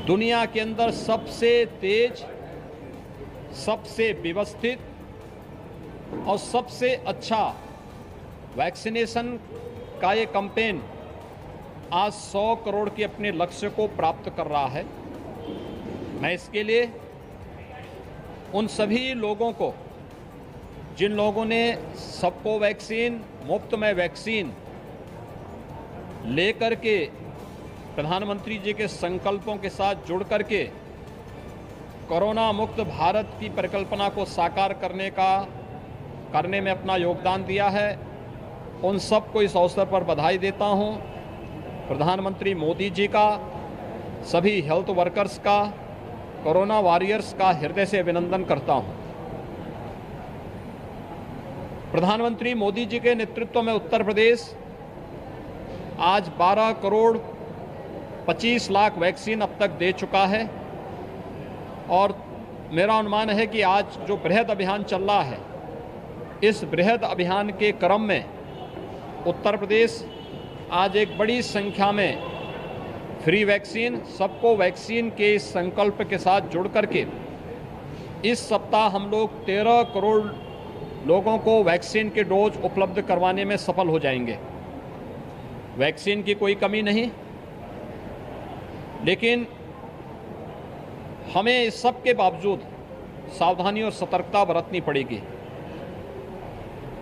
दुनिया के अंदर सबसे तेज, सबसे व्यवस्थित और सबसे अच्छा वैक्सीनेशन का ये कैंपेन आज 100 करोड़ के अपने लक्ष्य को प्राप्त कर रहा है। मैं इसके लिए उन सभी लोगों को, जिन लोगों ने सबको वैक्सीन, मुफ्त में वैक्सीन लेकर के प्रधानमंत्री जी के संकल्पों के साथ जुड़ करके कोरोना मुक्त भारत की परिकल्पना को साकार करने में अपना योगदान दिया है, उन सबको इस अवसर पर बधाई देता हूं। प्रधानमंत्री मोदी जी का, सभी हेल्थ वर्कर्स का, कोरोना वॉरियर्स का हृदय से अभिनंदन करता हूं। प्रधानमंत्री मोदी जी के नेतृत्व में उत्तर प्रदेश आज 12 करोड़ 25 लाख वैक्सीन अब तक दे चुका है और मेरा अनुमान है कि आज जो बृहद अभियान चल रहा है, इस बृहद अभियान के क्रम में उत्तर प्रदेश आज एक बड़ी संख्या में फ्री वैक्सीन, सबको वैक्सीन के इस संकल्प के साथ जुड़ करके इस सप्ताह हम लोग 13 करोड़ लोगों को वैक्सीन के डोज उपलब्ध करवाने में सफल हो जाएंगे। वैक्सीन की कोई कमी नहीं, लेकिन हमें इस सब के बावजूद सावधानी और सतर्कता बरतनी पड़ेगी।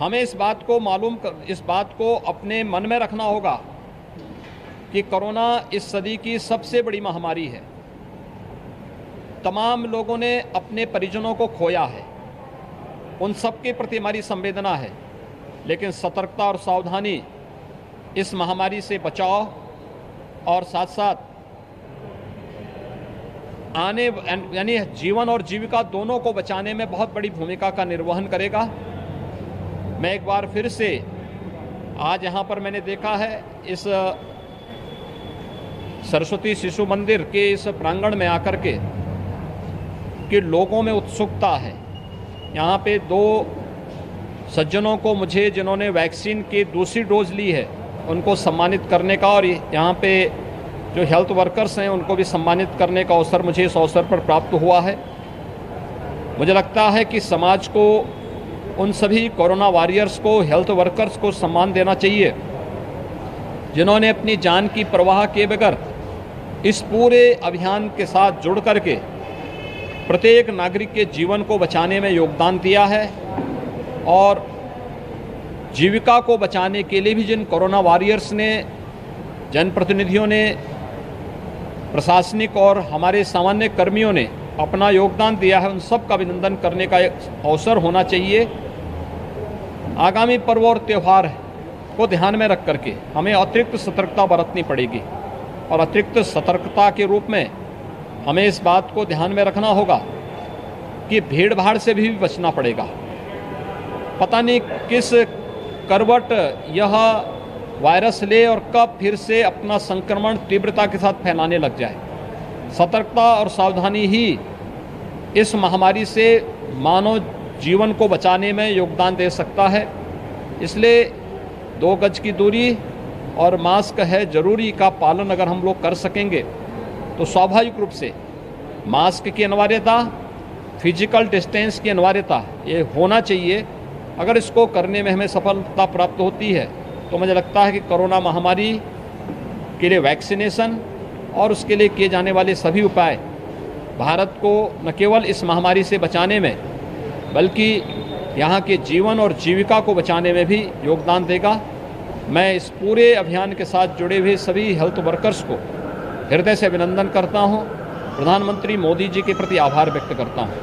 हमें इस बात को अपने मन में रखना होगा कि कोरोना इस सदी की सबसे बड़ी महामारी है। तमाम लोगों ने अपने परिजनों को खोया है, उन सब के प्रति हमारी संवेदना है, लेकिन सतर्कता और सावधानी इस महामारी से बचाव और साथ साथ यानी जीवन और जीविका दोनों को बचाने में बहुत बड़ी भूमिका का निर्वहन करेगा। मैं एक बार फिर से आज यहाँ पर मैंने देखा है, इस सरस्वती शिशु मंदिर के इस प्रांगण में आकर के कि लोगों में उत्सुकता है। यहाँ पे 2 सज्जनों को मुझे, जिन्होंने वैक्सीन की दूसरी डोज ली है, उनको सम्मानित करने का और यहाँ पे जो हेल्थ वर्कर्स हैं उनको भी सम्मानित करने का अवसर मुझे इस अवसर पर प्राप्त हुआ है। मुझे लगता है कि समाज को, उन सभी कोरोना वॉरियर्स को, हेल्थ वर्कर्स को सम्मान देना चाहिए जिन्होंने अपनी जान की परवाह किए बगैर इस पूरे अभियान के साथ जुड़ करके प्रत्येक नागरिक के जीवन को बचाने में योगदान दिया है और जीविका को बचाने के लिए भी जिन कोरोना वॉरियर्स ने, जनप्रतिनिधियों ने, प्रशासनिक और हमारे सामान्य कर्मियों ने अपना योगदान दिया है, उन सब का अभिनंदन करने का एक अवसर होना चाहिए। आगामी पर्व और त्यौहार को ध्यान में रख करके हमें अतिरिक्त सतर्कता बरतनी पड़ेगी और अतिरिक्त सतर्कता के रूप में हमें इस बात को ध्यान में रखना होगा कि भीड़ भाड़ से भी बचना पड़ेगा। पता नहीं किस करवट यह वायरस ले और कब फिर से अपना संक्रमण तीव्रता के साथ फैलाने लग जाए। सतर्कता और सावधानी ही इस महामारी से मानव जीवन को बचाने में योगदान दे सकता है। इसलिए 2 गज की दूरी और मास्क है जरूरी का पालन अगर हम लोग कर सकेंगे तो स्वाभाविक रूप से मास्क की अनिवार्यता, फिजिकल डिस्टेंस की अनिवार्यता, ये होना चाहिए। अगर इसको करने में हमें सफलता प्राप्त होती है तो मुझे लगता है कि कोरोना महामारी के लिए वैक्सीनेशन और उसके लिए किए जाने वाले सभी उपाय भारत को न केवल इस महामारी से बचाने में बल्कि यहाँ के जीवन और जीविका को बचाने में भी योगदान देगा। मैं इस पूरे अभियान के साथ जुड़े हुए सभी हेल्थ वर्कर्स को हृदय से अभिनंदन करता हूँ। प्रधानमंत्री मोदी जी के प्रति आभार व्यक्त करता हूँ।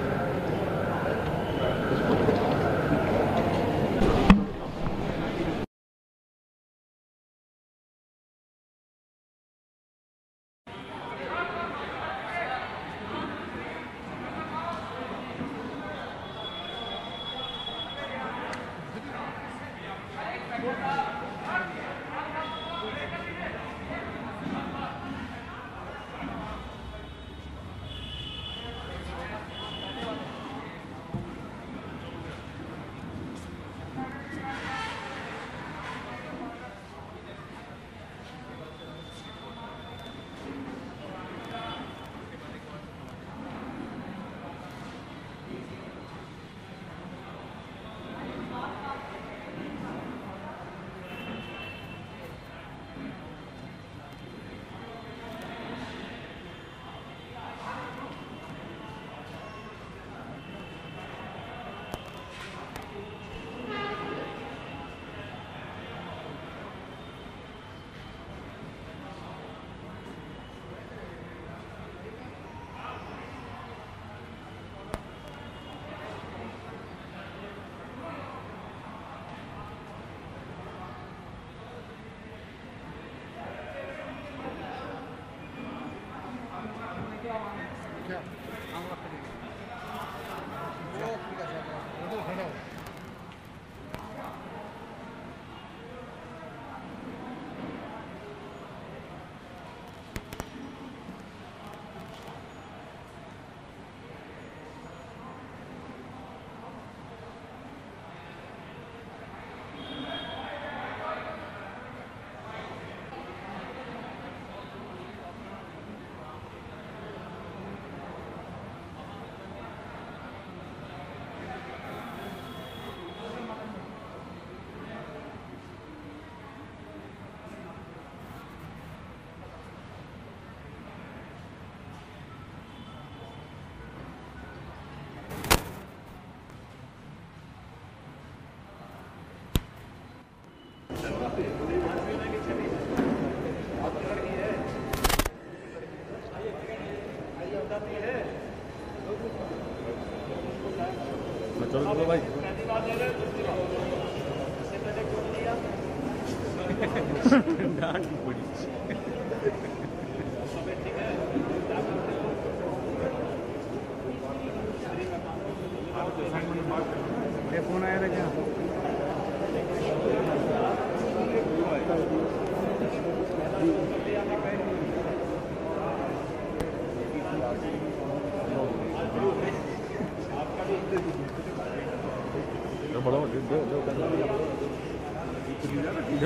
फोन आया था क्या?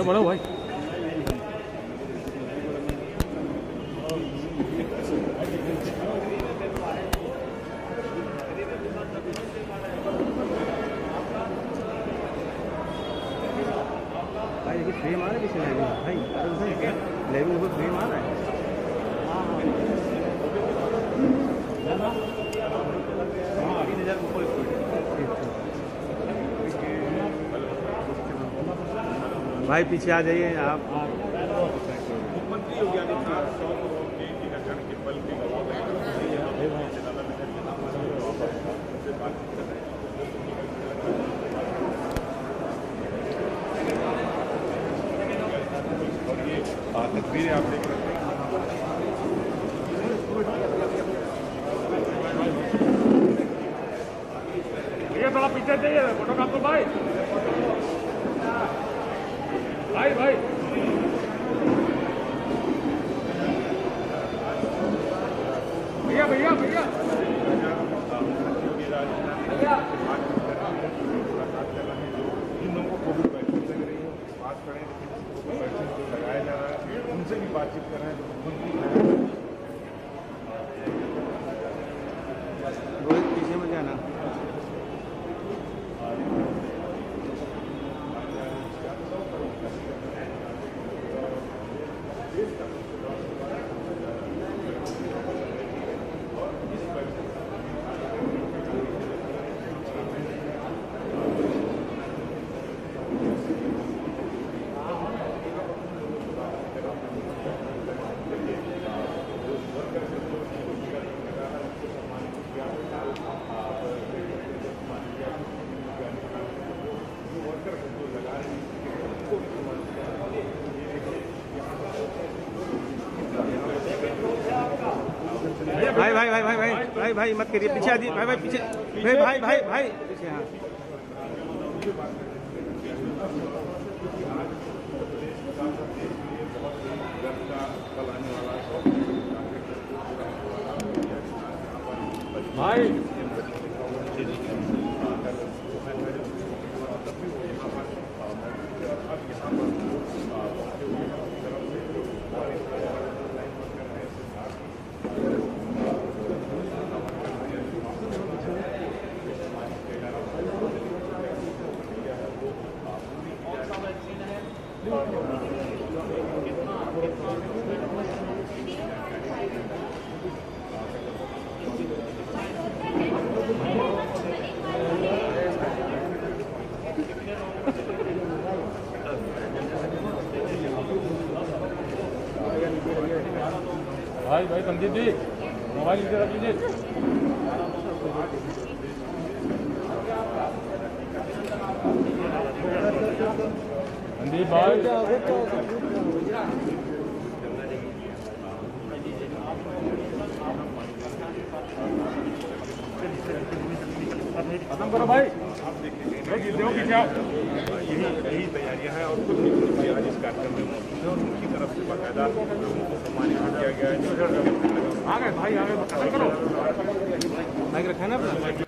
बड़ा भाई भाई देखिए फ्रेम आ रहा है पीछे भाई लेवल ऊपर फ्रेम आ रहा है। भाई पीछे आ जाइए आप। मुख्यमंत्री योगी आदित्यनाथ 100 करोड़ के टीकाकरण के बल के बातचीत कर रहे हैं। और ये तस्वीरें आप देख रहे हैं। भैया थोड़ा पीछे चाहिए फोटो का तो भाई भाई भाई भैया भैया भैया जिन लोगों को कोविड वैक्सीन लग रही है बात करें, वैक्सीन लगाया जा रहा है उनसे भी बातचीत कर रहे हैं। रोहित पीछे में जाना। भाई भाई भाई भाई भाई भाई भाई मत करिए, पीछे आ भाई भाई पीछे भाई भाई भाई भाई पीछे। हाँ भाई भाई भाई संदीप जी मोबाइल इधर रख लीजिए। संदीप भाई खत्म करो भाई। आप देखिए यही तैयारियां हैं और कुछ भी आज इस कार्यक्रम में मौजूद है और उनकी तरफ से बाकायदा लोगों को सम्मानित किया गया है। आ गए भाई आ गए खत्म करो। माइक रखा है ना अपना।